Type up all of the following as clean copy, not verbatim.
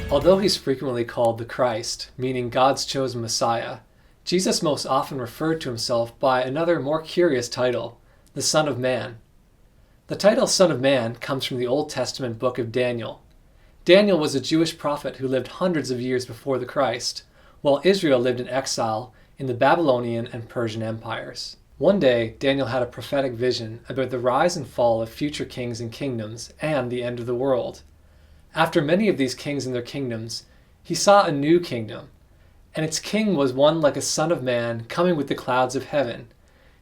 Although he's frequently called the Christ, meaning God's chosen Messiah, Jesus most often referred to himself by another more curious title, the Son of Man. The title Son of Man comes from the Old Testament book of Daniel. Daniel was a Jewish prophet who lived hundreds of years before the Christ, while Israel lived in exile in the Babylonian and Persian empires. One day, Daniel had a prophetic vision about the rise and fall of future kings and kingdoms and the end of the world. After many of these kings and their kingdoms, he saw a new kingdom, and its king was one like a son of man coming with the clouds of heaven.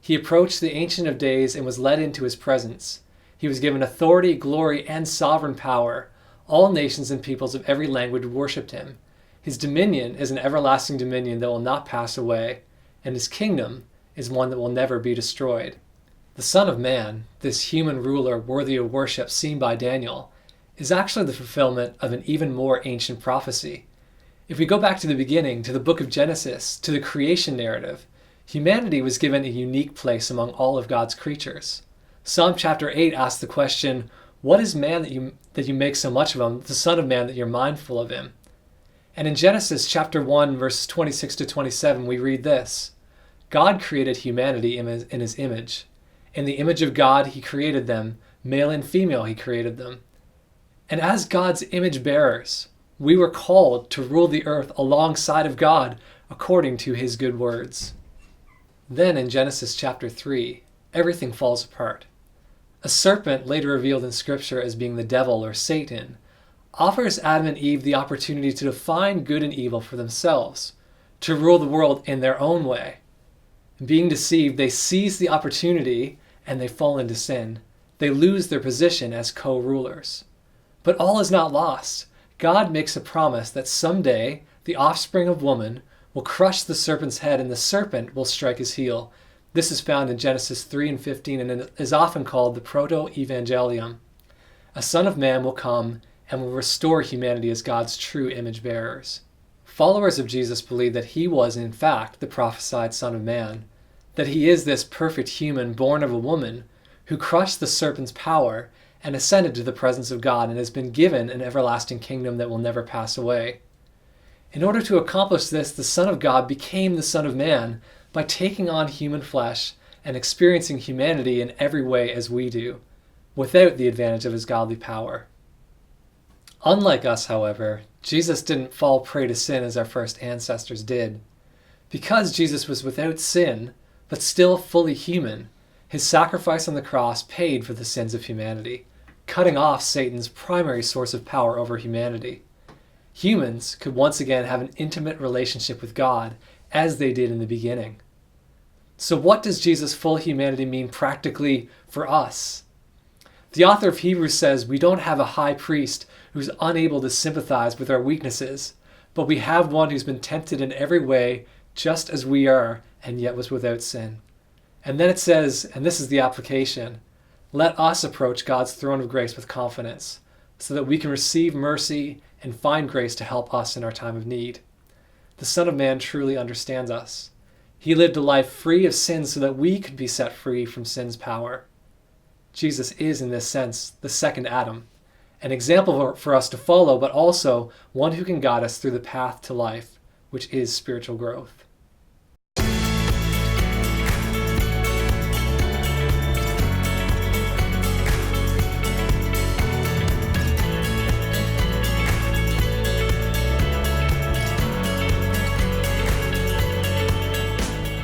He approached the Ancient of Days and was led into his presence. He was given authority, glory, and sovereign power. All nations and peoples of every language worshipped him. His dominion is an everlasting dominion that will not pass away, and his kingdom is one that will never be destroyed. The Son of Man, this human ruler worthy of worship seen by Daniel, is actually the fulfillment of an even more ancient prophecy. If we go back to the beginning, to the book of Genesis, to the creation narrative, humanity was given a unique place among all of God's creatures. Psalm chapter 8 asks the question, "What is man that you make so much of him, the Son of Man that you're mindful of him?" And in Genesis chapter 1, verses 26 to 27, we read this, "God created humanity in his image. In the image of God he created them, male and female he created them. And as God's image bearers, we were called to rule the earth alongside of God according to his good words." Then in Genesis chapter 3, everything falls apart. A serpent, later revealed in Scripture as being the devil or Satan, offers Adam and Eve the opportunity to define good and evil for themselves, to rule the world in their own way. Being deceived, they seize the opportunity and they fall into sin. They lose their position as co-rulers. But all is not lost. God makes a promise that someday the offspring of woman will crush the serpent's head and the serpent will strike his heel. This is found in Genesis 3 and 15 and is often called the Proto-Evangelium. A Son of Man will come and will restore humanity as God's true image bearers. Followers of Jesus believe that he was in fact the prophesied Son of Man, that he is this perfect human born of a woman who crushed the serpent's power and ascended to the presence of God and has been given an everlasting kingdom that will never pass away. In order to accomplish this, the Son of God became the Son of Man by taking on human flesh and experiencing humanity in every way as we do, without the advantage of his godly power. Unlike us, however, Jesus didn't fall prey to sin as our first ancestors did. Because Jesus was without sin, but still fully human, his sacrifice on the cross paid for the sins of humanity, cutting off Satan's primary source of power over humanity. Humans could once again have an intimate relationship with God as they did in the beginning. So what does Jesus' full humanity mean practically for us? The author of Hebrews says we don't have a high priest who's unable to sympathize with our weaknesses, but we have one who's been tempted in every way just as we are and yet was without sin. And then it says, and this is the application, let us approach God's throne of grace with confidence so that we can receive mercy and find grace to help us in our time of need. The Son of Man truly understands us. He lived a life free of sin so that we could be set free from sin's power. Jesus is, in this sense, the second Adam, an example for us to follow, but also one who can guide us through the path to life, which is spiritual growth.